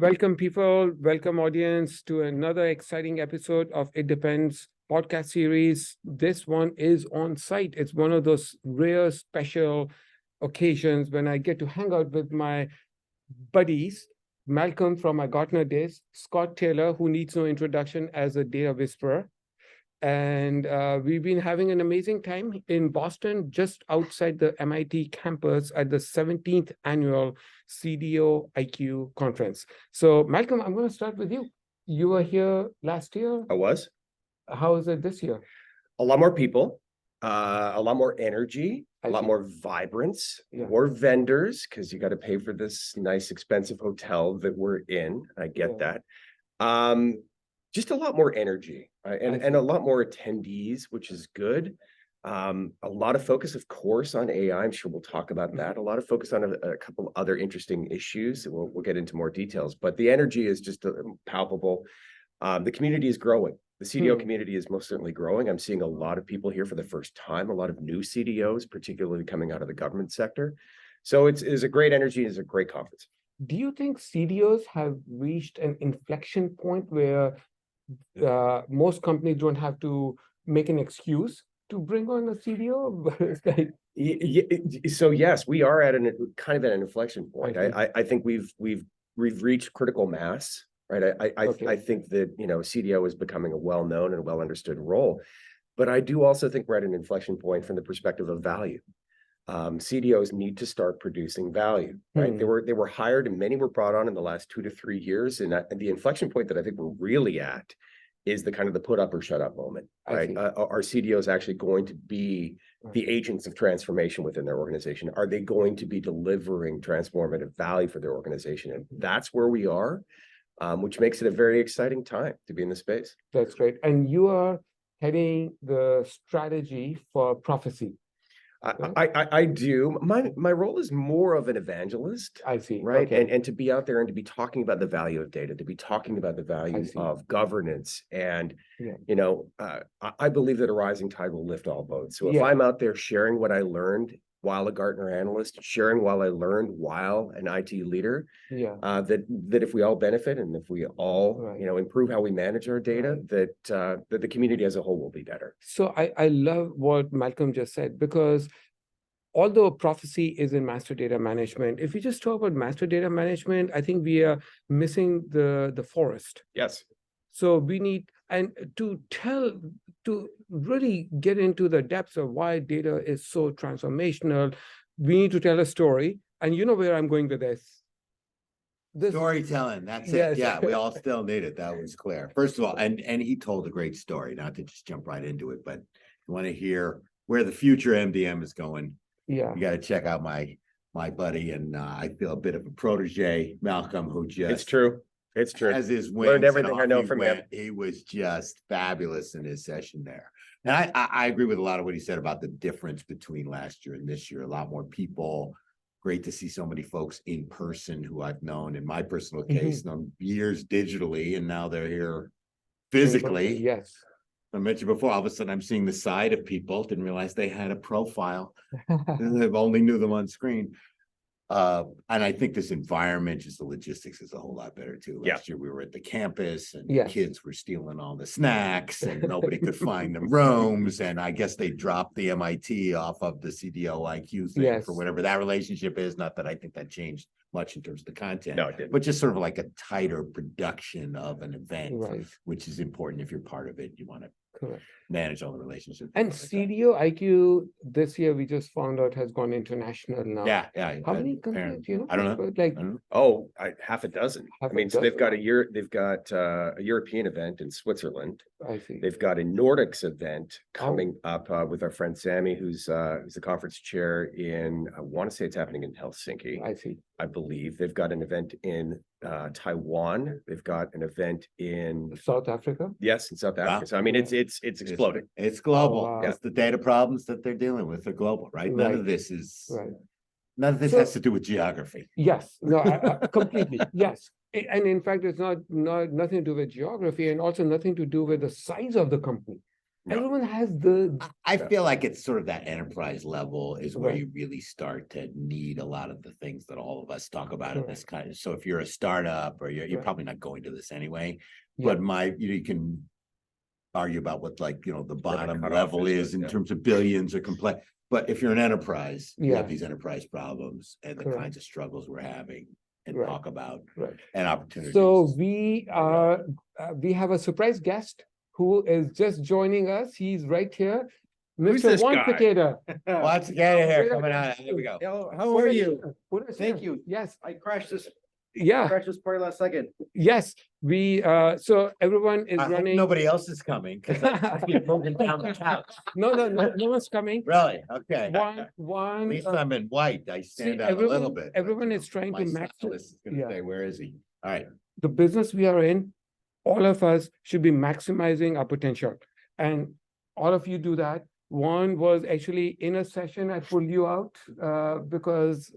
Welcome, people. Welcome, audience, to another exciting episode of It Depends podcast series. This one is on site. It's one of those rare, special occasions when I get to hang out with my buddies, Malcolm from my Gartner days, Scott Taylor, who needs no introduction as a data whisperer. And we've been having an amazing time in Boston, just outside the MIT campus at the 17th annual CDOIQ conference. So, Malcolm, I'm going to start with you. You were here last year. I was. How is it this year? A lot more people, a lot more energy, a lot more vibrance, more vendors, because you got to pay for this nice, expensive hotel that we're in. I get that. Just a lot more energy and a lot more attendees, which is good. A lot of focus, of course, on AI. I'm sure we'll talk about that. A lot of focus on a couple other interesting issues. We'll get into more details, but the energy is just palpable. The community is growing. The CDO community is most certainly growing. I'm seeing a lot of people here for the first time, a lot of new CDOs, particularly coming out of the government sector. So it's a great energy. It's a great conference. Do you think CDOs have reached an inflection point where most companies don't have to make an excuse to bring on a CDO? So yes, we are at kind of at an inflection point. I think we've reached critical mass, right? I think that CDO is becoming a well-known and well-understood role, but I do also think we're at an inflection point from the perspective of value. CDOs need to start producing value, right? They were hired and many were brought on in the last 2 to 3 years. And the inflection point that I think we're really at is the kind of the put up or shut up moment, right? Are CDOs actually going to be the agents of transformation within their organization? Are they going to be delivering transformative value for their organization? And that's where we are, which makes it a very exciting time to be in the space. That's great. And you are heading the strategy for Prophecy. I do. My role is more of an evangelist. I see. Right. And to be out there and to be talking about the value of data, to be talking about the value of governance. And, I believe that a rising tide will lift all boats. So if I'm out there sharing what I learned while a Gartner analyst, sharing while I learned while an IT leader, that if we all benefit and if we all, improve how we manage our data, that the community as a whole will be better. So I love what Malcolm just said, because although Prophecy is in master data management, if we just talk about master data management, I think we are missing the forest. Yes. So we need, and to really get into the depths of why data is so transformational, we need to tell a story. And you know where I'm going with this. Storytelling, that's it. Yeah, we all still need it. That was clear. First of all, and he told a great story, not to just jump right into it, but you want to hear where the future MDM is going. You got to check out my buddy, and I feel a bit of a protege, Malcolm, who just... It's true. It's true. As his learned everything I know from him. He was just fabulous in his session there. And I agree with a lot of what he said about the difference between last year and this year. A lot more people. Great to see so many folks in person who I've known in my personal case, known years digitally, and now they're here physically. Yes. I mentioned before, all of a sudden I'm seeing the side of people, didn't realize they had a profile. They've only knew them on screen. And I think this environment, just the logistics, is a whole lot better too. Last year we were at the campus and the kids were stealing all the snacks and nobody could find the rooms. And I guess they dropped the MIT off of the CDOIQ thing for whatever that relationship is. Not that I think that changed much in terms of the content, no, it didn't. But just sort of like a tighter production of an event, which is important. If you're part of it, you want to manage all the relationships. And CDOIQ this year, we just found out, has gone international now. Yeah. How many countries? I don't know. Like, half a dozen. So they've got a European event in Switzerland. I see. They've got a Nordics event coming up with our friend Sammy, who's the conference chair in. I want to say it's happening in Helsinki. I see. I believe they've got an event in Taiwan. They've got an event in South Africa. Yes, in South Africa. So I mean, it's exploding. It's global. Wow. It's the data problems that they're dealing with are global, right? None of this is none of this has to do with geography. Yes, no, completely. Yes, and in fact, it's not nothing to do with geography, and also nothing to do with the size of the company. Everyone has the I feel like it's sort of that enterprise level is where Right. you really start to need a lot of the things that all of us talk about in Correct. this kind of. So if you're a startup or you're Right. probably not going to this anyway, Yeah. but you can argue about what the bottom cutoff level is, is in yeah. terms of billions or complex. But if you're an enterprise, you Yeah. have these enterprise problems and the Correct. kinds of struggles we're having and Right. talk about Right. and opportunities. So we have a surprise guest who is just joining us. He's right here, Who's Mr. this Juan guy? Sequeda. Juan Sequeda here coming out. Here we go. How are you? Thank you. Yes. I crashed this Yeah. party last second. Yes. We so everyone is I hope running. nobody else is coming because I'm broken down the house. No one's coming. Really? Okay. One. At least I'm in white. I stand out a everyone- little bit. but, everyone you is know, trying my to max- stylist is gonna yeah. say, where is he? All right. The business we are in, all of us should be maximizing our potential. And all of you do that. One was actually in a session, I pulled you out because,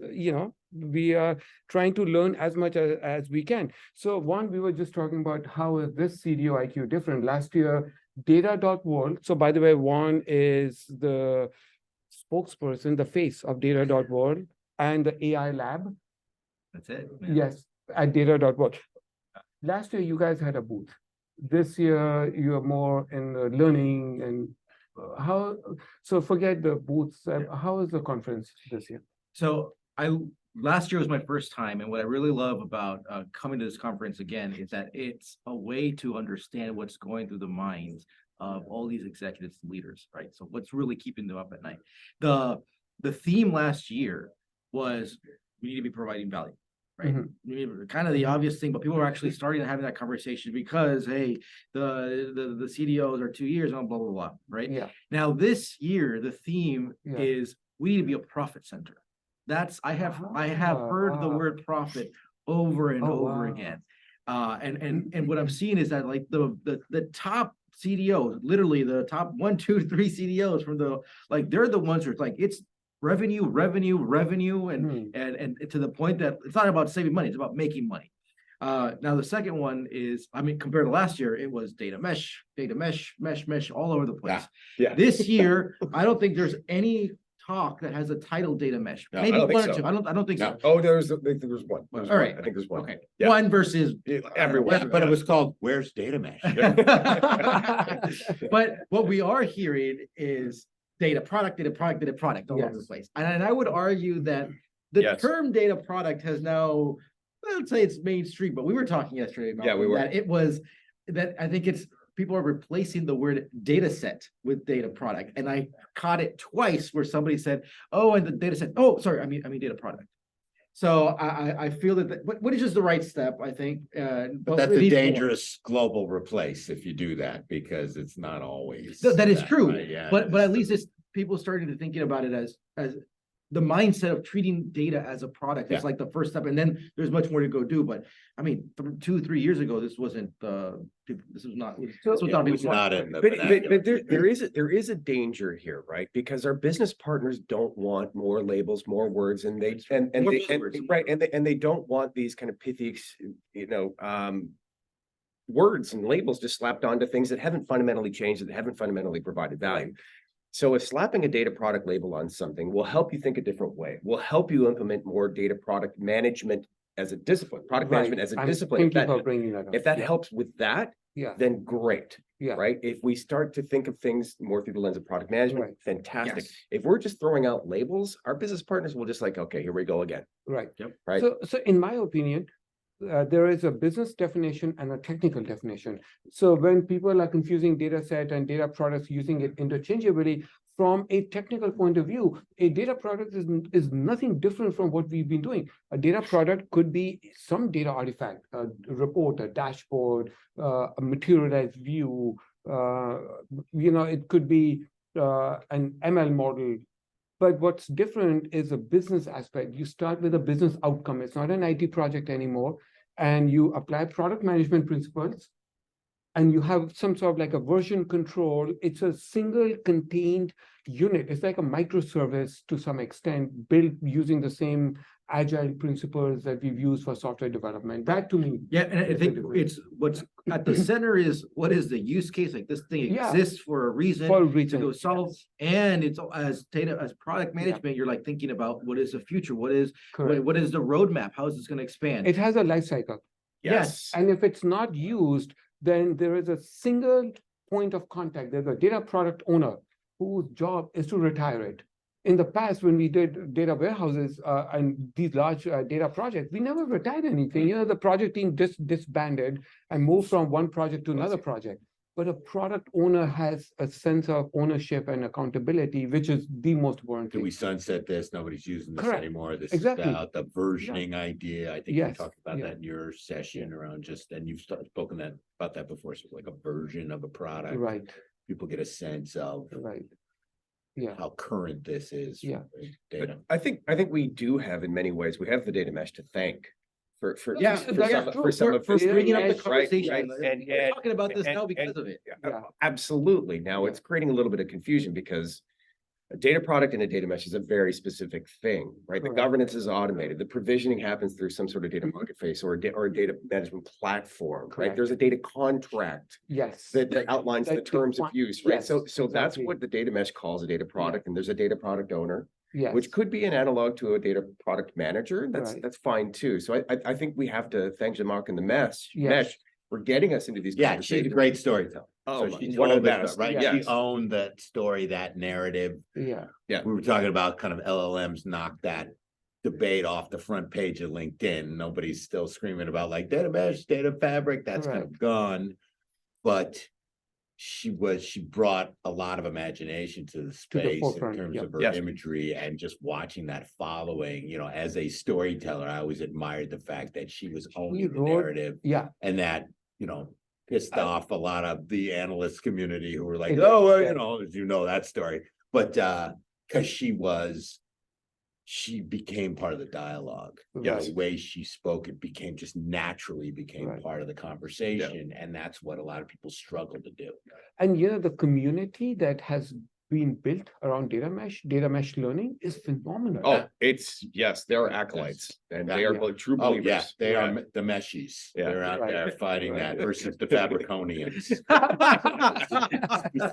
we are trying to learn as much as we can. So one, we were just talking about how is this CDOIQ different? Last year, data.world. So by the way, one is the spokesperson, the face of data.world and the AI lab. That's it. Yes, at data.world. Last year, you guys had a booth. This year, you're more in the learning and so forget the booths. How is the conference this year? So last year was my first time, and what I really love about coming to this conference again is that it's a way to understand what's going through the minds of all these executives and leaders, right? So what's really keeping them up at night? The theme last year was we need to be providing value. Right. Kind of the obvious thing, but people are actually starting to have that conversation because hey, the CDOs are 2 years and blah blah blah. Right. Yeah. Now this year the theme Yeah. is we need to be a profit center. That's I have heard the word profit over and over again. And what I'm seeing is that like the top CDOs, literally the top 1, 2, 3 CDOs from they're the ones who are like it's revenue, and to the point that it's not about saving money, it's about making money. Now the second one is, compared to last year, it was data mesh, all over the place. Yeah. This year, I don't think there's any talk that has a title data mesh. No, Maybe I don't think one or so. two. I don't think No. so. Oh, there's one. All One. right. I think there's one. Okay. Yeah. One versus Everywhere. Yeah, but it was called Where's Data Mesh? But what we are hearing is data product all over the place. And I would argue that the term data product has now, let's say it's mainstream, but we were talking yesterday about we were. that it was that I think people are replacing the word data set with data product. And I caught it twice where somebody said, oh, and the data set, oh, sorry, I mean data product. So I feel that, what is just the right step, I think. But that's a dangerous global replace if you do that, because it's not always. That is true, right? Yeah, but at least it's people starting to thinking about it as the mindset of treating data as a product. It's like the first step, and then there's much more to go do. But 2-3 years ago, this wasn't this was not. This was not in the but there is a danger here, right? Because our business partners don't want more labels, more words, and they don't want these kind of pithy, words and labels just slapped onto things that haven't fundamentally changed, that haven't fundamentally provided value. So if slapping a data product label on something will help you think a different way, will help you implement more data product management as a discipline, management as a discipline. If that helps with that, then great. Right. If we start to think of things more through the lens of product management, fantastic. Yes. If we're just throwing out labels, our business partners will just like, okay, here we go again. Right. Yep. Right. So in my opinion, there is a business definition and a technical definition. So when people are confusing data set and data products, using it interchangeably, from a technical point of view, a data product is nothing different from what we've been doing. A data product could be some data artifact, a report, a dashboard, a materialized view. It could be an ML model. But what's different is a business aspect. You start with a business outcome. It's not an IT project anymore. And you apply product management principles and you have some sort of like a version control. It's a single contained unit. It's like a microservice to some extent, built using the same agile principles that we've used for software development. That to me, Yeah, and I is the think difference. it's what's at the center is what is the use case? Like this thing Yeah. exists for a reason for to reason. go solve. And it's as data as product management, you're like thinking about what is the future, what is Correct. what is the roadmap, how is this going to expand? It has a life cycle. Yes. And if it's not used, then there is a single point of contact. There's a data product owner whose job is to retire it. In the past, when we did data warehouses and these large data projects, we never retired anything. You know, the project team just disbanded and moved from one project to another project. But a product owner has a sense of ownership and accountability, which is the most important Do we thing. sunset this? Nobody's using this Correct. anymore. This Exactly. is about the versioning idea. I think you Yes. talked about Yeah. that in your session around just, and you've spoken about that before. So like a version of a product. Right, People get a sense of right. Yeah, how current this is. Yeah. for Data. I think we do have in many ways, we have the data mesh to thank for Yeah, for that's some, true. for some of For this bringing up the mesh, right, conversation. right, We're talking about this and- now because and- of it. Yeah. Absolutely. Now it's creating a little bit of confusion because a data product and a data mesh is a very specific thing, right? Correct. The governance is automated. The provisioning happens through some sort of data marketplace or a data management platform, right? Correct. There's a data contract yes. that outlines the That terms of define- use, right? yes, So that's exactly. what the data mesh calls a data product, and there's a data product owner, Yes. which could be an analog to a data product manager. Right. That's fine too. So I think we have to thank Jamak and the mesh Yes. for getting us into these Yeah, she's a conversations. great storyteller. Oh, So she one of told the that, best, right? yes. She owned that story, that narrative. Yeah, We were talking about kind of LLMs knock that debate off the front page of LinkedIn. Nobody's still screaming about like data mesh, data fabric, that's kind of gone. But she brought a lot of imagination to the the space in forefront, terms yeah. of her Yes. imagery and just watching that following, as a storyteller, I always admired the fact that she was owning the wrote- narrative yeah, and that, pissed off a lot of the analyst community who were like, It oh, well, did, as you know that story. But because she became part of the dialogue. Right. The way she spoke, it just naturally became Right. part of the conversation. And that's what a lot of people struggle to do. and the community that has been built around data mesh learning is phenomenal. Oh, yes, there are acolytes and they are Yeah. true Oh, believers. yeah, they are the meshies. Yeah. They're out Right. there fighting Right. that versus the Fabriconians.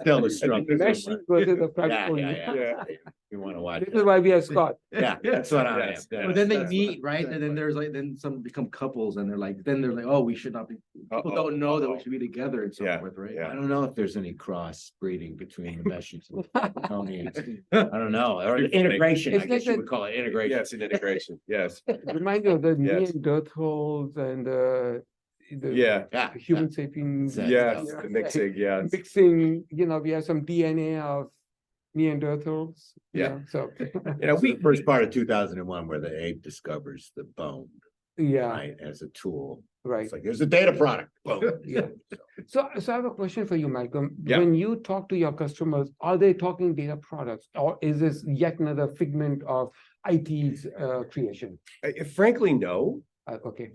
Still a struggle. Mesh somewhere. versus the Yeah, Fabriconian. yeah. You want to watch. This is why we have Scott. Yeah, that's what I am. Yes. But then they That's meet, what- right? And then there's like, then some become couples and they're like, oh, we should not be, people don't know that we should be together and so Yeah, forth, right? yeah. I don't know if there's any cross breeding between the meshes and the Fabriconians. I don't know, or integration, I It's guess like you that- would call it integration. Yes, in integration, yes. Remind you of the Yes. Neanderthals and the Yeah, Yeah. human sapiens. That's- yes, Yeah. the mixing, yes. Mixing, we have some DNA of Neanderthals. Yeah. So, The first part of 2001 where the ape discovers the bone, yeah, right, as a tool. right. It's like, there's a data product. Boom. Yeah. So I have a question for you, Malcolm. Yeah. When you talk to your customers, are they talking data products, or is this yet another figment of IT's creation? Frankly, no. Okay.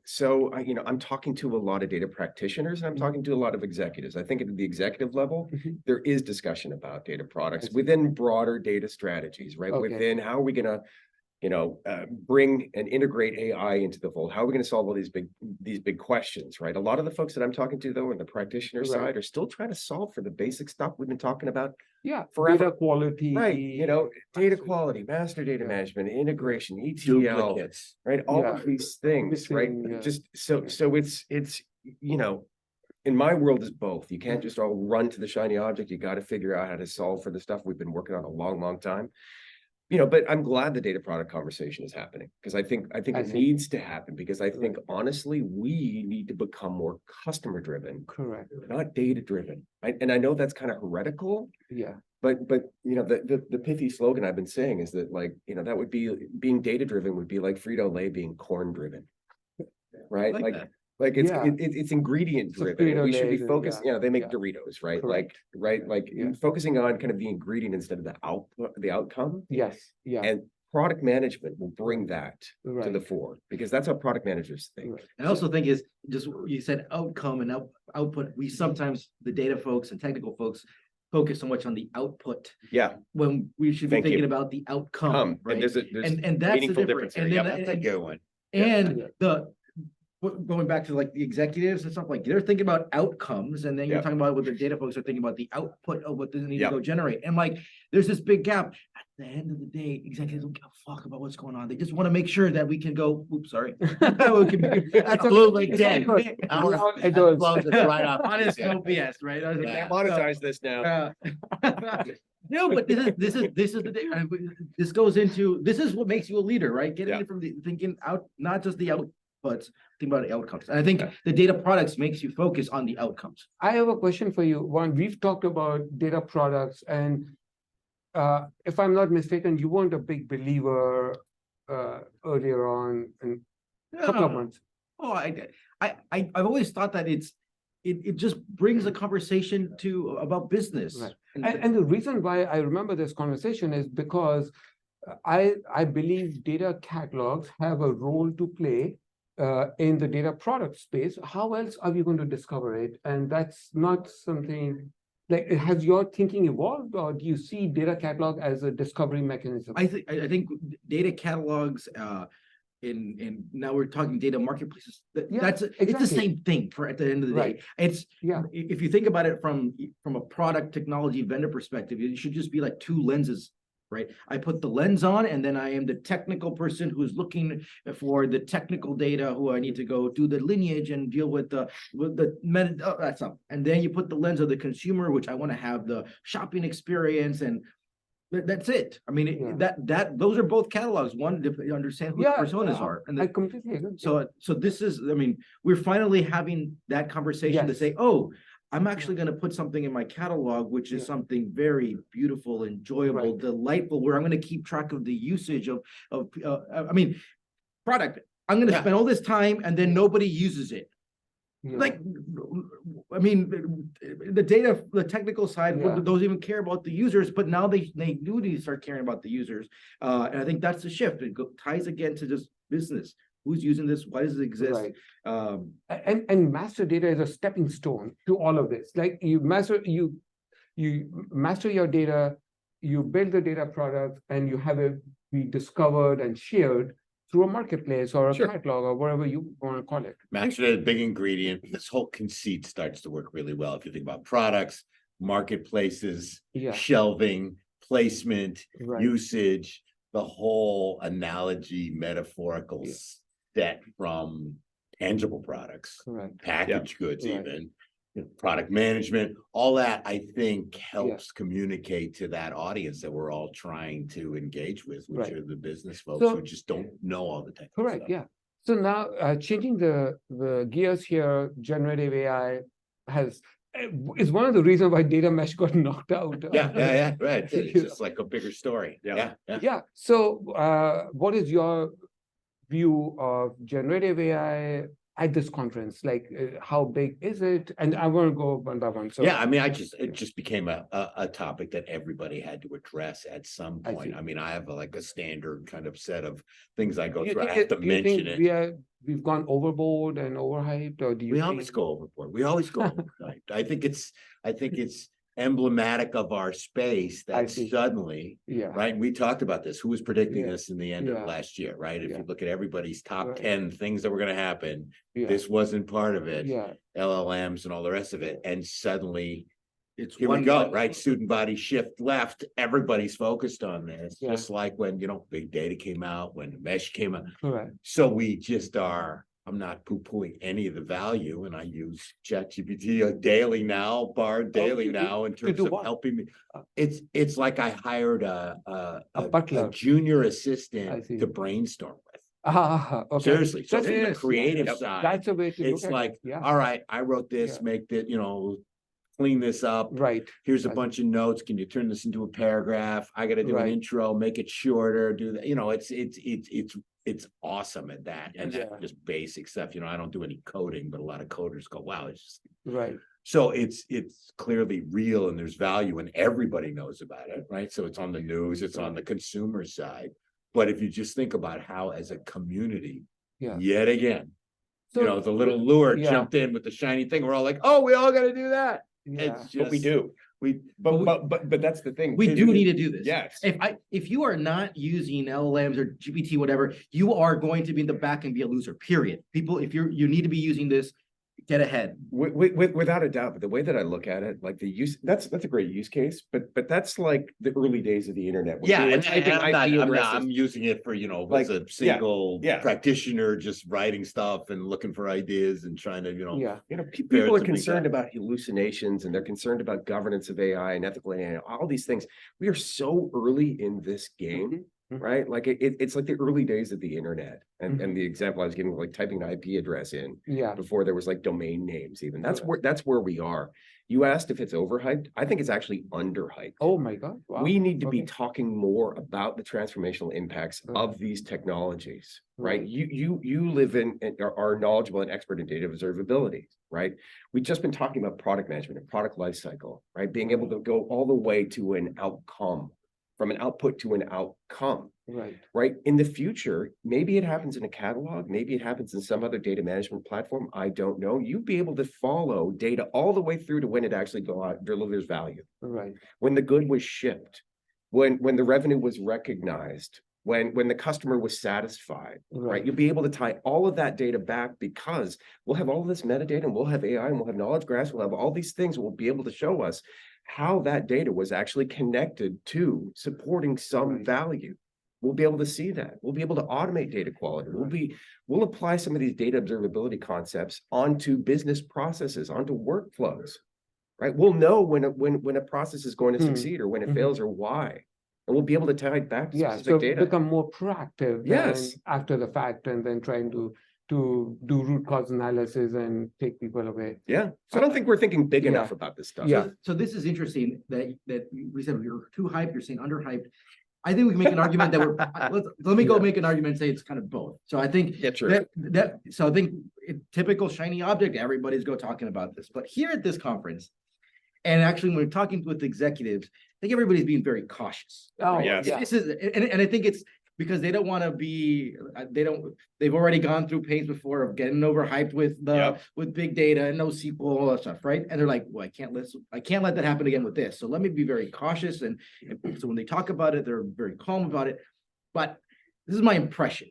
So I'm talking to a lot of data practitioners and I'm talking to a lot of executives. I think at the executive level, Mhm. there is discussion about data products see. within broader data strategies, right? Okay. Within how are we going to, bring and integrate AI into the fold? How are we going to solve all these big questions, right? A lot of the folks that I'm talking to though, on the practitioner Right. side are still trying to solve for the basic stuff we've been talking about. Yeah. Forever. Data quality. Right, data quality, master data Yeah. management, integration, ETL, Duplicates. right? All Yeah. of these things, right? Missing, yeah. Just so it's in my world is both. You can't just all run to the shiny object. You got to figure out how to solve for the stuff we've been working on a long time. But I'm glad the data product conversation is happening because I think I it see. needs to happen because I think honestly we need to become more customer driven, Correct. not data driven. And I know that's kind of heretical, Yeah. but the pithy slogan I've been saying is that that would be being data driven would be like Frito-Lay being corn driven, right? Like that. It's Yeah. it's ingredient So driven. We should be Frito-Lay, focused. They make yeah. Doritos, right? Correct. Right? Yeah. Focusing on kind of the ingredient instead of the output, the outcome. Yes. Yeah. And product management will bring that to Right. the fore, because that's how product managers think. Right. And I also think is just, you said outcome and output, we sometimes, the data folks and technical folks focus so much on the output Yeah, when we should be Thank you. thinking about the outcome, and right? there's a And that's the meaningful difference. difference here. And Yeah, then, That's a good one. and Yeah. going back to like the executives and stuff, like they're thinking about outcomes, and then you're Yeah. talking about what the data folks are thinking about the output of what they need Yeah. to go generate. And like, there's this big gap. At the end of the day, executives don't give a fuck about what's going on. They just want to make sure that we can go, oops, sorry. We can- Absolutely It's dead. okay. I wanna- It that does. blows us right off. Honest, no BS, right? I was like, Yeah. Can't monetize this now. No, but this is the thing. This goes into, this is what makes you a leader, right? Getting Yeah. it from the thinking out, not just the outputs, think about the outcomes. And I think Yeah. the data products makes you focus on the outcomes. I have a question for you. One, we've talked about data products, and if I'm not mistaken, you weren't a big believer earlier on in a couple of months. Oh, I've always thought that it just brings a conversation to about business. Right. And- And the reason why I remember this conversation is because I believe data catalogs have a role to play in the data product space. How else are we going to discover it? And that's not something like, has your thinking evolved, or do you see data catalog as a discovery mechanism? I think data catalogs, in now we're talking data marketplaces. Yeah, It's the exactly. same thing for at the end of the day. Right. It's Yeah. if you think about it from a product technology vendor perspective, it should just be like two lenses, right? I put the lens on, and then I am the technical person who's looking for the technical data, who I need to go do the lineage and deal with the that's up. And then you put the lens of the consumer, which I want to have the shopping experience, and that's it. I mean, Yeah. those are both catalogs. One, to understand who the personas are, and I completely agree. so this is, I mean, we're finally having that conversation to Yes. say, oh, I'm actually going to put something in my catalog, which is Yeah. something very beautiful, enjoyable, Right. delightful, where I'm going to keep track of the usage of I mean, product. I'm going to Yeah. spend all this time, and then nobody uses it. Yeah. Like, I mean, the data, the technical side, Yeah. those even care about the users, but now they do need to start caring about the users. And I think that's the shift. It ties again to just business. Who's using this? Why does it exist? Right. Um, And master data is a stepping stone to all of this. Like you master your data, you build the data product, and you have it be discovered and shared through a marketplace or a Sure. catalog or whatever you want to call it. Master data, big ingredient. This whole conceit starts to work really well. If you think about products, marketplaces, Yeah. shelving, placement, Right. usage, the whole analogy, metaphorical Yeah. set from tangible products, Correct. packaged goods, Right. even product management, all that I think helps communicate to that audience that we're all trying to engage with, which Right. are the business folks So- who just don't know all the technical Correct. stuff. Yeah. So now changing the gears here, generative AI is one of the reasons why data mesh got knocked out. Yeah, right. It's Yeah. just like a bigger story. Yeah. Yeah. So what is your view of generative AI at this conference? Like, how big is it? And I want to go one by one. So Yeah, I mean, it just became a topic that everybody had to address at some I point. see. I mean, I have like a standard kind of set of things I go do you through. I think have to do you think mention it. we've gone overboard and overhyped, or do you We think? always go overboard. We always go overboard. I think it's emblematic of our space I that see. suddenly, Yeah. right? And we talked about this. Who was predicting Yeah. this in the end Yeah. of last year, right? If Yeah. you look at everybody's top Right. 10 things that were going to happen, Yeah. this wasn't part of it. Yeah. LLMs and all the rest of it. And suddenly it's here we one go, right? Student body shift left. Everybody's focused on this, Yeah. just like when, big data came out, when mesh came out. Correct. So we just I'm not poo-pooing any of the value, and I use ChatGPT daily now, Bard daily you- now in to terms do of what? helping me. It's like I hired a butler. junior I assistant see. to brainstorm with. Okay. Seriously. So That's from the yes, creative yeah. side, That's a way to look it's at like, it. Yeah. all right, I wrote this, Yeah. make that, clean this up. Right. Here's a I bunch of notes. Can you turn this into a paragraph? I got to do an Right. intro, make it shorter, do that. It's awesome at that. And Yeah. that just basic stuff. I don't do any coding, but a lot of coders go, wow, it's just Right. so it's clearly real and there's value and everybody knows about it, right? So it's on the news, it's on the consumer side. But if you just think about how as a community, Yeah. yet again, So, the little lure yeah. jumped in with the shiny thing. We're all like, oh, we all got to do that. Yeah. It's just, But we do. We, But that's the thing. We Is do it- need to do this. Yes. If you are not using LLMs or GPT, whatever, you are going to be in the back and be a loser, period. People, if you need to be using this, get ahead. Without a doubt, but the way that I look at it, like the use, that's a great use case, but that's like the early days of the internet. when yeah, we were and typing I'm not, IP I'm not, addresses. I'm using it for, Like, as a single yeah. practitioner, just writing stuff and looking for ideas and trying to, Yeah. People are something concerned done. about hallucinations and they're concerned about governance of AI and ethical AI, all these things. We are so early in this game, right? Like it's like the early days of the internet. And the example I was giving, like typing an IP address in Yeah. before there was like domain names even. That's where we are. You asked if it's overhyped. I think it's actually underhyped. Oh my God. Wow. We need to be Okay. talking more about the transformational impacts of these technologies, right? Right. You live in and are knowledgeable and expert in data observability, right? We've just been talking about product management and product lifecycle, right? Being able to go all the way to an outcome, from an output to an outcome, Right. right? In the future, maybe it happens in a catalog, maybe it happens in some other data management platform. I don't know. You'd be able to follow data all the way through to when it actually delivers value. Right. When the good was shipped, when the revenue was recognized, when the customer was satisfied, right? You'll be able to tie all of that data back because we'll have all this metadata and we'll have AI and we'll have knowledge graphs, we'll have all these things will be able to show us how that data was actually connected to supporting some value. We'll be able to see that. We'll be able to automate data quality. We'll apply some of these data observability concepts onto business processes, onto workflows. Right, we'll know when a process is going to succeed or when it fails or why, and we'll be able to tie it back to specific data. Become more proactive than after the fact, and then trying to do root cause analysis and take people away. Yeah, so I don't think we're thinking big enough about this stuff. Yeah. So this is interesting that we said you're too hyped. You're saying underhyped. I think we can make an argument that we're. Let me go make an argument and say it's kind of both. So I think so I think typical shiny object. Everybody's talking about this, but here at this conference. And actually, when we're talking with executives, I think everybody's being very cautious. Oh, right? yes. This is, and I think it's because they don't want to be, they've already gone through pains before of getting overhyped with with big data and NoSQL, all that stuff, right? And they're like, well, I can't let that happen again with this. So let me be very cautious. And so when they talk about it, they're very calm about it. But this is my impression.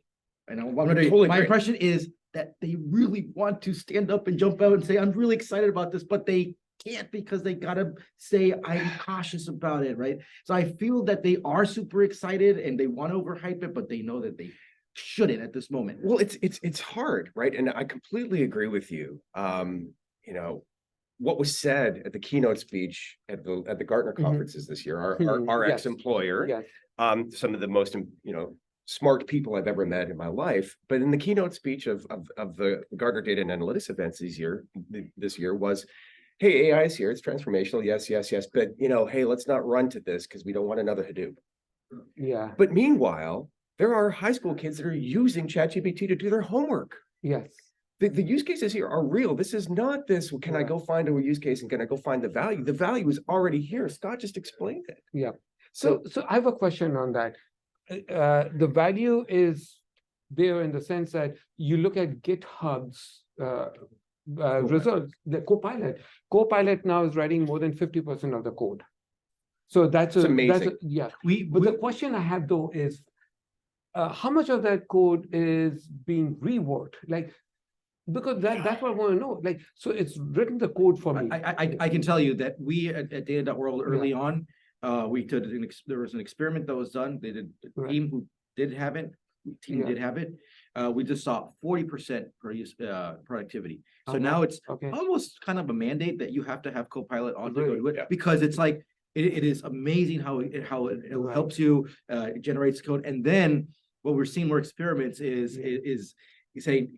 I know my impression is that they really want to stand up and jump out and say, I'm really excited about this, but they can't because they gotta say I'm cautious about it, right? So I feel that they are super excited and they want to overhype it, but they know that they shouldn't at this moment. Well, it's hard, right? And I completely agree with you. What was said at the keynote speech at the Gartner conferences this year, our ex-employer, some of the most smart people I've ever met in my life, but in the keynote speech of the Gartner Data and Analytics events this year was, hey, AI is here. It's transformational. Yes. But, hey, let's not run to this because we don't want another Hadoop. Yeah. But meanwhile, there are high school kids that are using ChatGPT to do their homework. Yes. The use cases here are real. This is not this, can I go find a use case and can I go find the value? The value is already here. Scott just explained it. Yeah. So I have a question on that. The value is there in the sense that you look at GitHub's results, the CoPilot now is writing more than 50% of the code. So that's amazing. But the question I have though is, how much of that code is being reworked? Like, because that's what I want to know. Like, so it's written the code for me. I can tell you that we at Data.World early on, we did there was an experiment that was done. They did a team who did have it. Did have it. We just saw 40% productivity. So now it's almost kind of a mandate that you have to have CoPilot on to go do it because it's like it is amazing how it helps you generates code. And then what we're seeing more experiments is you say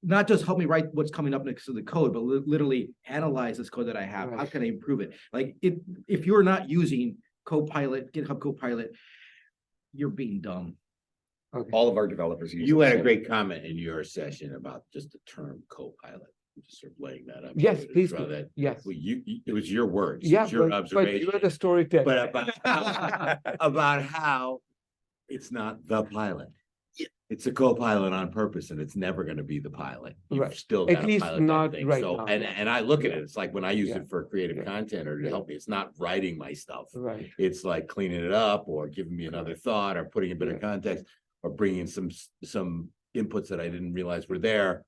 not just help me write what's coming up next to the code, but literally analyze this code that I have. How can I improve it? Like if you're not using CoPilot, GitHub CoPilot, you're being dumb. All of our developers use You had a great comment in your session about just the term CoPilot. Just sort of laying that up. Yes, please. Yes. Well, it was your words. Yeah, your observation. But you are the storyteller. But about how it's not the pilot. It's a co-pilot on purpose, and it's never going to be the pilot. You've Right. still At got to least pilot not that thing. right So, now. and I look at Yeah. it, it's like when I use Yeah. it for creative Yeah. content or to Yeah. help me, it's not writing my stuff. Right. It's like cleaning it up or giving me another thought or putting a bit of Yeah. context or bringing in some inputs that I didn't realize were there.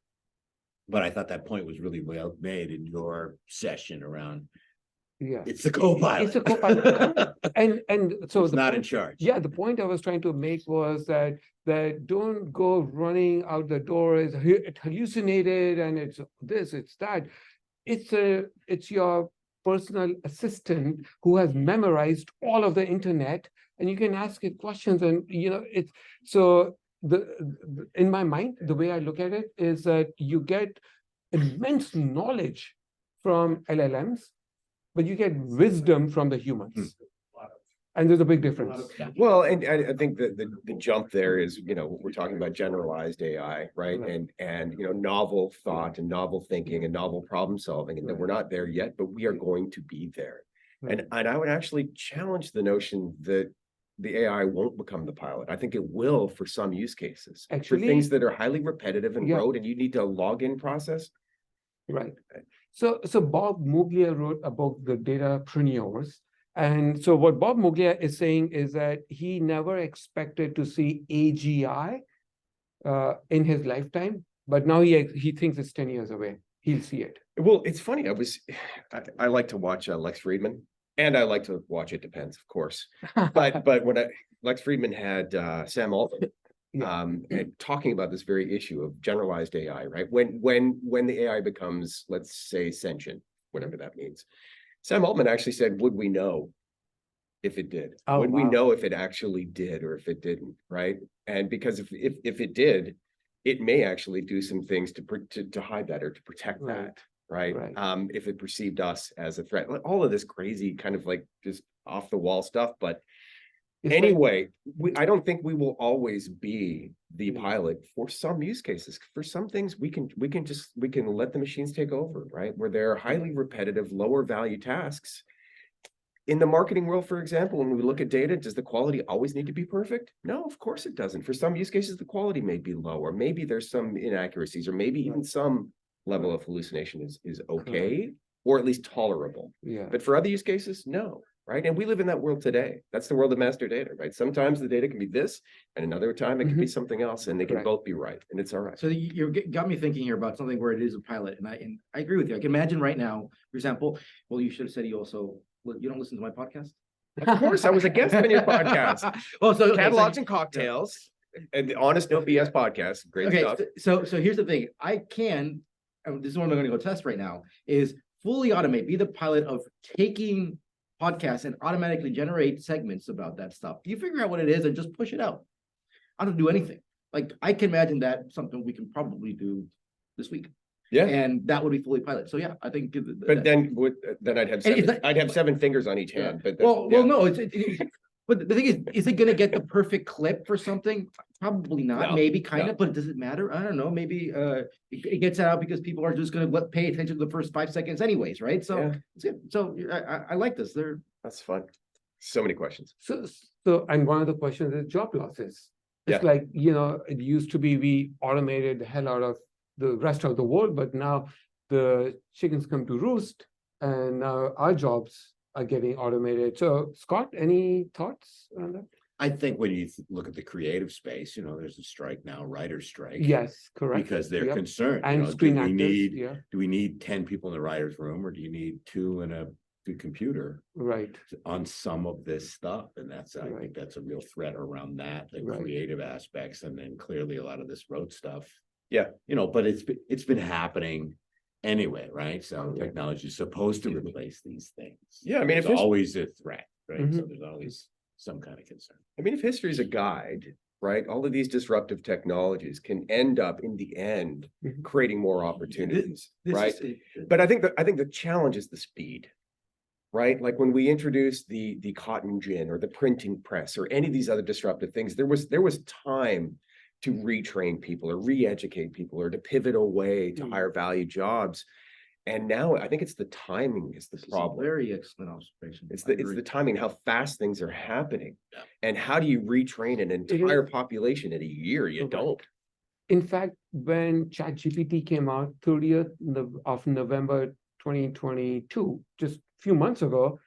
But I thought that point was really well made in your session around Yeah. it's the co-pilot. It's a co-pilot. and so It's the not point, in charge. Yeah, the point I was trying to make was that don't go running out the door as it hallucinated and it's this, it's that. It's your personal assistant who has memorized all of the internet, and you can ask it questions, and it's so in my mind, the way I look at it is that you get immense knowledge from LLMs, but you get wisdom from the humans. And there's a big difference. Well, and I think that the jump there is, we're talking about generalized AI, right? Right. And novel thought and novel thinking and novel problem solving, and that we're not there yet, but we are going to be there. Right. And I would actually challenge the notion that the AI won't become the pilot. I think it will for some use cases. Actually, for things that are highly repetitive and Yeah. rote, and you need to log in process. Right. So Bob Muglia wrote about the datapreneurs. And so what Bob Muglia is saying is that he never expected to see AGI in his lifetime, but now he thinks it's 10 years away. He'll see it. Well, it's funny. I like to watch Lex Friedman, and I like to watch It Depends, of course. But when Lex Friedman had Sam Altman and talking about this very issue of generalized AI, right? When the AI becomes, let's say, sentient, whatever that means, Sam Altman actually said, "Would we know if it did? Oh, Would we wow. know if it actually did or if it didn't?" Right? And because if it did, it may actually do some things to hide that or to protect Right. that. Right. Right. If it perceived us as a threat, all of this crazy kind of like just off the wall stuff. But It's like- anyway, I don't think we will always be the Mm. pilot for some use cases. For some things, we can let the machines take over, right? Where they're highly repetitive, lower value tasks. In the marketing world, for example, when we look at data, does the quality always need to be perfect? No, of course it doesn't. For some use cases, the quality may be lower. Maybe there's some inaccuracies, or maybe even some level of hallucination is okay, or at least tolerable. Yeah. But for other use cases, no, right? And we live in that world today. That's the world of master data, right? Sometimes the data can be this, and another time it can be something else, and they can Correct. both be right, and it's all right. So you got me thinking here about something where it is a pilot, and I agree with you. I can imagine right now, for example, well, you should have said you don't listen to my podcast. Of course, I was a guest on your podcast. Well, so Catalogs and Cocktails, and the Honest No BS podcast. Great stuff. So here's the thing. I can, and this is what I'm going to go test right now, is fully automate, be the pilot of taking podcasts and automatically generate segments about that stuff. You figure out what it is and just push it out. I don't do anything. Like, I can imagine that something we can probably do this week. Yeah. And that would be fully pilot. So yeah, I think. But then I'd have seven, I'd have 7 fingers on each hand. But well, no, but the thing is it going to get the perfect clip for something? Probably not. No, Maybe kind no. of, but does it matter? I don't know. Maybe it gets out because people are just going to pay attention to the first 5 seconds anyways, right? So Yeah. it's good. So I like this. That's fun. So many questions. So and one of the questions is job losses. It's Yeah. like, it used to be we automated the hell out of the rest of the world, but now the chickens come to roost, and now our jobs are getting automated. So Scott, any thoughts on that? I think when you look at the creative space, there's a strike now, writer's strike. Yes, correct. Because they're Yep. concerned. And screen actors, yeah, Do we need 10 people in the writer's room, or do you need 2 in a good computer right. on some of this stuff? And I think Right. that's a real threat around that, the Right. creative aspects, and then clearly a lot of this rote stuff. Yeah. But it's been happening anyway, right? So Yeah. technology is supposed to replace these things. Yeah, I mean, it's if always a threat, right? So Mhm. there's always some kind of concern. I mean, if history is a guide, right, all of these disruptive technologies can end up in the end Mhm. creating more opportunities, This right? But I think the challenge is the speed, right? Like when we introduced the cotton gin or the printing press or any of these other disruptive things, there was time to retrain people or re-educate people or to pivot away to Mm. higher value jobs. And now I think it's the timing is the This is a problem. very excellent observation. It's I the agree. timing, how fast things are happening. Yeah. And how do you retrain an is- entire population in a year? You Okay. don't. In fact, when ChatGPT came out, 30th of November 2022, just a few months ago,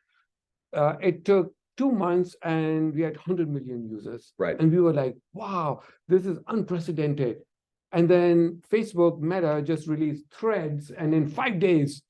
it took 2 months and we had 100 million users. Right. And we were like, wow, this is unprecedented. And then Facebook Meta just released Threads, and in 5 days,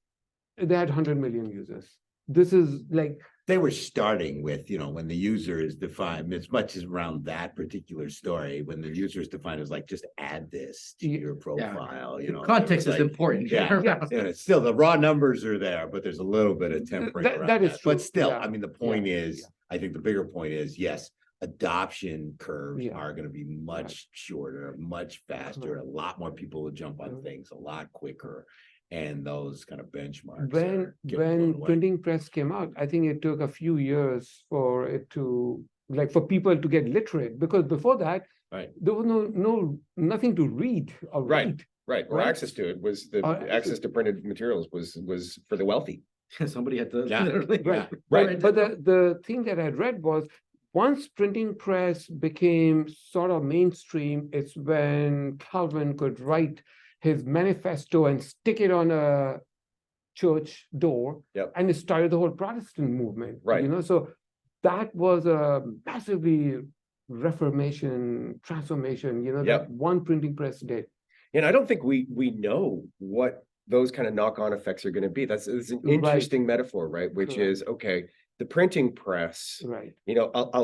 they had 100 million users. This is like, They were starting with, when the user is defined, as much as around that particular story, when the user is defined as like, just add this to Yeah. your profile, The context is important. Yeah. Yeah. Still, the raw numbers are there, but there's a little bit of tempering around that is true. But still, Yeah. I mean, the point Yeah. is, I think the bigger point is, yes, adoption curves Yeah. are going to be much shorter, much faster. A lot more people will jump on things a lot quicker. And those kind of benchmarks are getting blown when away. printing press came out, I think it took a few years for it to, like, for people to get literate, because before that, Right. there was nothing to read or Right. write. Right. Or Right. access to it was the Or access to printed materials was for the wealthy. Somebody had to Yeah. literally. Right. Right. But the thing that I read was, once printing press became sort of mainstream, it's when Calvin could write his manifesto and stick it on a church door. Yep. And it started the whole Protestant movement. Right. So that was a massively Reformation transformation, Yep. that one printing press did. And I don't think we know what those kind of knock-on effects are going to be. It's an Right. interesting metaphor, right? Which Correct. is, okay, the printing press, Right.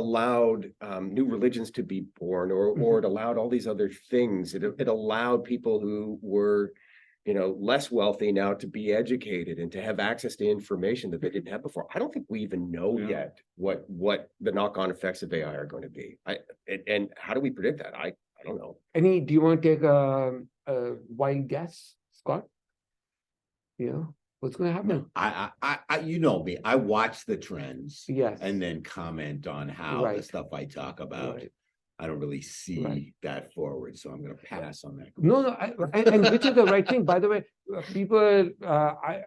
allowed new religions to be born, or it allowed all these other things. It allowed people who were, less wealthy now to be educated and to have access to information that they didn't have before. I don't think we even know yet what the knock-on effects of AI are going to be. And how do we predict that? I don't know. Do you want to take a wild guess, Scott? What's going to happen? I you know me, I watch the trends. Yes. And then comment on how the Right. stuff I talk about. Right. I don't really see Right. that forward, so I'm going to pass on that. No, and which is the right thing. By the way, people, I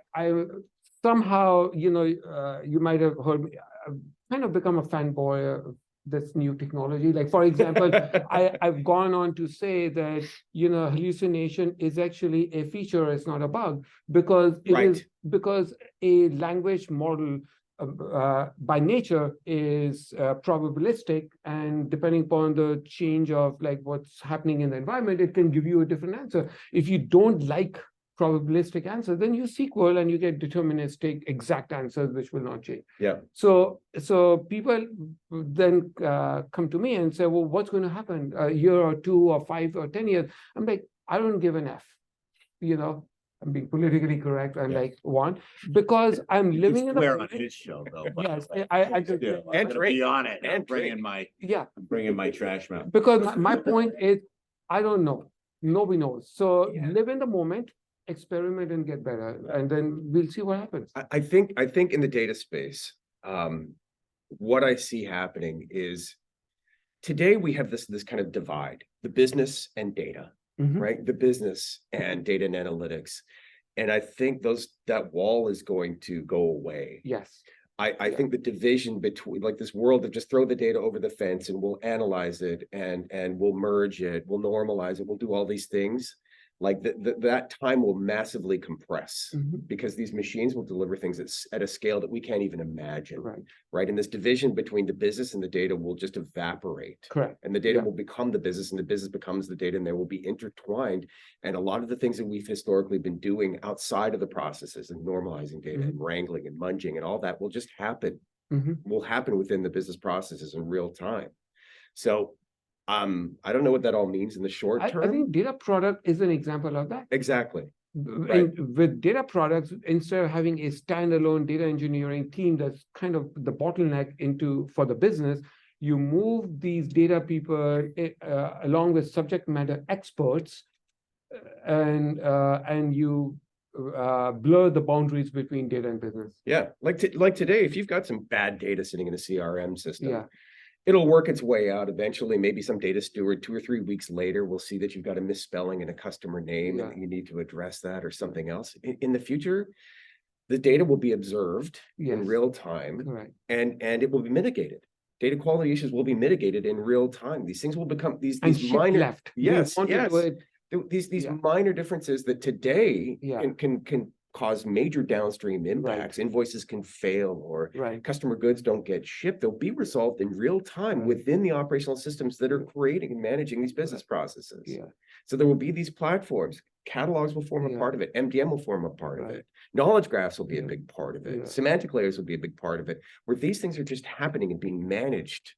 somehow, you might have heard me, I've kind of become a fanboy of this new technology. Like, for example, I've gone on to say that, hallucination is actually a feature, it's not a bug, because it Right. is, because a language model by nature is probabilistic, and depending upon the change of like what's happening in the environment, it can give you a different answer. If you don't like probabilistic answers, then you SQL and you get deterministic exact answers which will not change. Yeah. So people then come to me and say, well, what's going to happen a year or 2 or 5 or 10 years? I'm like, I don't give an F. I'm being politically correct. I'm like, one, because I'm living in the Swear on moment. his show, though. Yes, I just, Yeah, And I'm gonna drink. be on it. And I'm bringing drink. my yeah, trash mouth. because my point is, I don't know. Nobody knows. So live in the moment, experiment and get better, and then we'll see what happens. I think in the data space, what I see happening is today we have this kind of divide, the business and data, right? The business and data and analytics. And I think that wall is going to go away. Yes. I think the division between, like, this world of just throw the data over the fence and we'll analyze it and we'll merge it, we'll normalize it, we'll do all these things. Like that time will massively compress because these machines will deliver things at a scale that we can't even imagine. Right. And this division between the business and the data will just evaporate. Correct. And the data will become the business, and the business becomes the data, and they will be intertwined. And a lot of the things that we've historically been doing outside of the processes and normalizing data and wrangling and munging and all that will just happen. Will happen within the business processes in real time. So I don't know what that all means in the short term. I think data product is an example of that. Exactly. Right. With data products, instead of having a standalone data engineering team that's kind of the bottleneck for the business, you move these data people along with subject matter experts, and you blur the boundaries between data and business. Yeah, like today, if you've got some bad data sitting in a CRM system, It'll work its way out eventually. Maybe some data steward 2 or 3 weeks later will see that you've got a misspelling in a customer name and you need to address that or something else. In the future, the data will be observed in real time, and it will be mitigated. Data quality issues will be mitigated in real time. These things will become these minor left. Yes, yes. These minor differences that today can cause major downstream impacts. Invoices can fail or customer goods don't get shipped. They'll be resolved in real time within the operational systems that are creating and managing these business processes. So there will be these platforms. Catalogs will form a part of it. MDM will form a part of it. Knowledge graphs will be a big part of it. Semantic layers will be a big part of it, where these things are just happening and being managed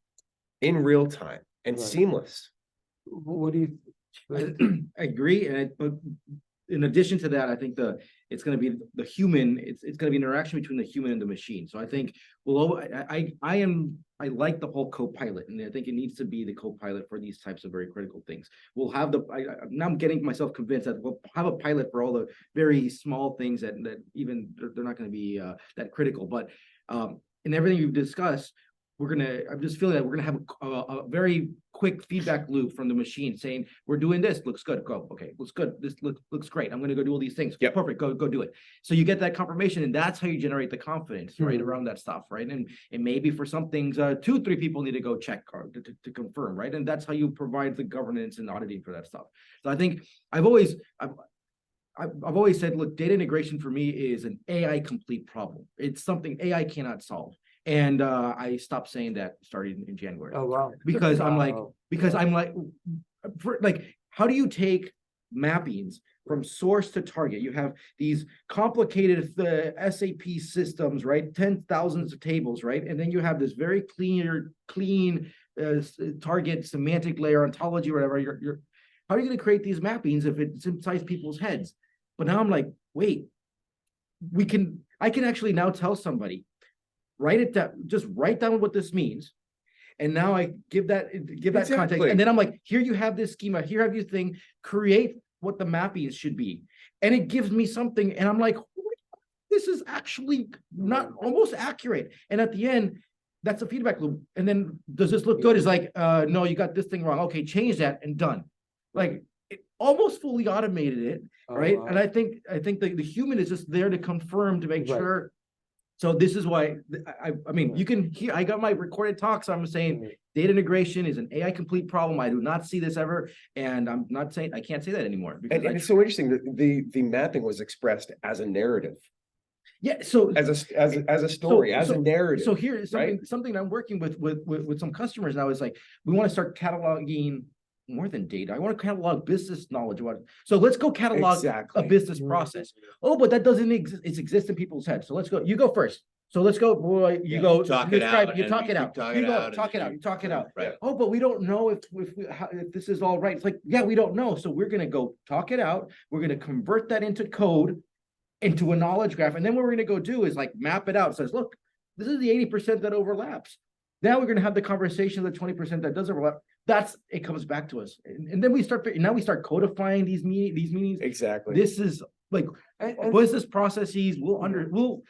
in real time and seamless. What do you I agree, but in addition to that, I think it's going to be the human. It's going to be an interaction between the human and the machine. So I think, well, I like the whole CoPilot, and I think it needs to be the CoPilot for these types of very critical things. We'll have now I'm getting myself convinced that we'll have a pilot for all the very small things that even they're not going to be that critical. But in everything you've discussed, I'm just feeling that we're gonna have a very quick feedback loop from the machine saying, we're doing this, looks good, go, okay, looks good, this looks great, I'm gonna go do all these things, perfect, go do it. So you get that confirmation, and that's how you generate the confidence, right, around that stuff, right? And maybe for some things, 2-3 people need to go check to confirm, right? And that's how you provide the governance and auditing for that stuff. So I think I've always said, look, data integration for me is an AI complete problem. It's something AI cannot solve. And I stopped saying that starting in January. Oh, wow. Because I'm like, how do you take mappings from source to target? You have these complicated SAP systems, right? 10,000s of tables, right? And then you have this very clean target semantic layer, ontology, whatever. How are you going to create these mappings if it's inside people's heads? But now I'm like, wait, I can actually now tell somebody, write it down, just write down what this means. And now I give that context. And then I'm like, here you have this schema, here have your thing, create what the mappings should be. And it gives me something. And I'm like, this is actually not almost accurate. And at the end, that's a feedback loop. And then does this look good? It's like, no, you got this thing wrong. Okay, change that and done. Like it almost fully automated it. Right. Wow. And I think the human is just there to confirm, to make sure. So this is why I mean, you can hear, I got my recorded talks. I'm saying data integration is an AI complete problem. I do not see this ever. And I'm not saying, I can't say that anymore. And it's so interesting that the mapping was expressed as a narrative. Yeah. So as a story, as a narrative. So here is something I'm working with some customers now is like, we want to start cataloging more than data. I want to catalog business knowledge about it. So let's go catalog a business process. Oh, but that doesn't exist. It exists in people's heads. So let's go. You go first. So let's go. Boy, you go. Talk it out. You talk it out. You go. Talk it out. You talk it out. Right. Oh, but we don't know if this is all right. It's like, yeah, we don't know. So we're gonna go talk it out. We're gonna convert that into code, into a knowledge graph, and then what we're gonna go do is like map it out. It says, look, this is the 80% that overlaps. Now we're gonna have the conversation of the 20% that does overlap. It comes back to us, and then we start codifying these meanings. Exactly. This is like business processes. We'll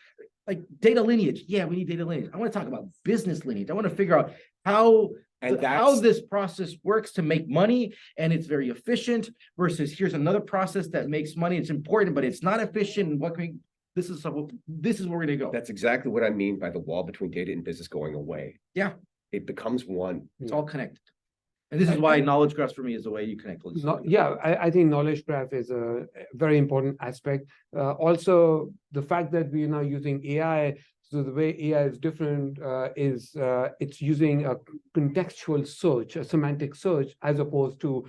like data lineage. Yeah, we need data lineage. I want to talk about business lineage. I want to figure out how this process works to make money, and it's very efficient versus here's another process that makes money. It's important, but it's not efficient. And this is where we're gonna go. That's exactly what I mean by the wall between data and business going away. Yeah, it becomes one. It's all connected. And this is why knowledge graphs for me is the way you connect. I think knowledge graph is a very important aspect. Also, the fact that we are now using AI, so the way AI is different is it's using a contextual search, a semantic search, as opposed to,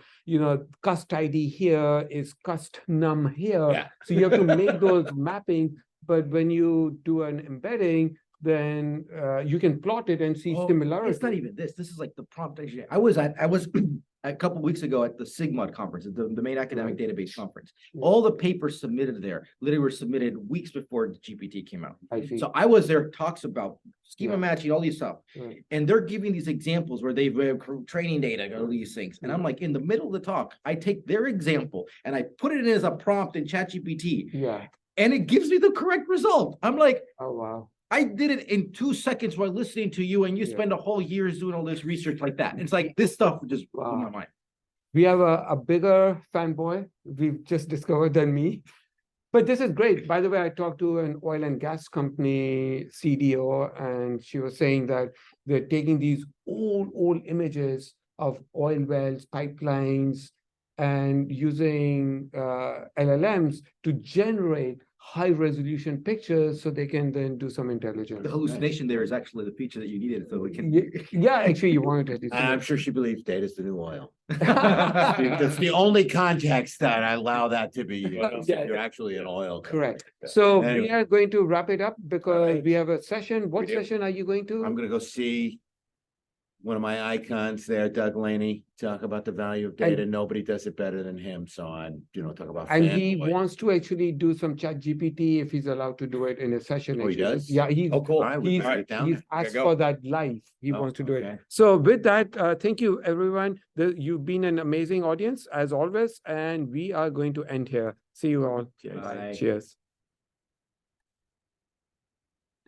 cust ID here is cust num here. Yeah. So you have to make those mapping, but when you do an embedding, then you can plot it and see similarity. It's not even this. This is like the prompt engineering. I was a couple of weeks ago at the SIGMOD conference, the main academic database conference. All the papers submitted there literally were submitted weeks before the GPT came out. So I was there, talks about schema matching, all these stuff. And they're giving these examples where they've training data, all these things. And I'm like, in the middle of the talk, I take their example and I put it in as a prompt in ChatGPT. Yeah. And it gives me the correct result. I'm like, oh, wow. I did it in 2 seconds while listening to you, and you Yeah. spend a whole years doing all this research like that. It's like this stuff just blew my Wow. mind. We have a bigger fanboy we've just discovered than me. But this is great. By the way, I talked to an oil and gas company CDO, and she was saying that they're taking these old images of oil wells, pipelines, and using LLMs to generate high resolution pictures so they can then do some intelligence. The hallucination there is actually the feature that you needed, so we can. Yeah, actually, you wanted to. I'm sure she believes data's the new oil. That's the only context that I allow that to be used. Yeah. If you're actually an oil. Correct. So we Anyway. are going to wrap it up because we have a session. What We do. session are you going to? I'm gonna go see one of my icons there, Doug Laney, talk about the value of data. Nobody does it better than him. So I'm, talk about. And he fanboy. wants to actually do some chat GPT if he's allowed to do it in a session. Oh, he actually. does? Yeah, he's Oh, cool. All right, we he's, can write it down. he's asked go. for that live. He Oh, wants to do okay. it. So with that, thank you everyone. You've been an amazing audience as always, and we are going to end here. See you all. Cheers. Bye. Cheers.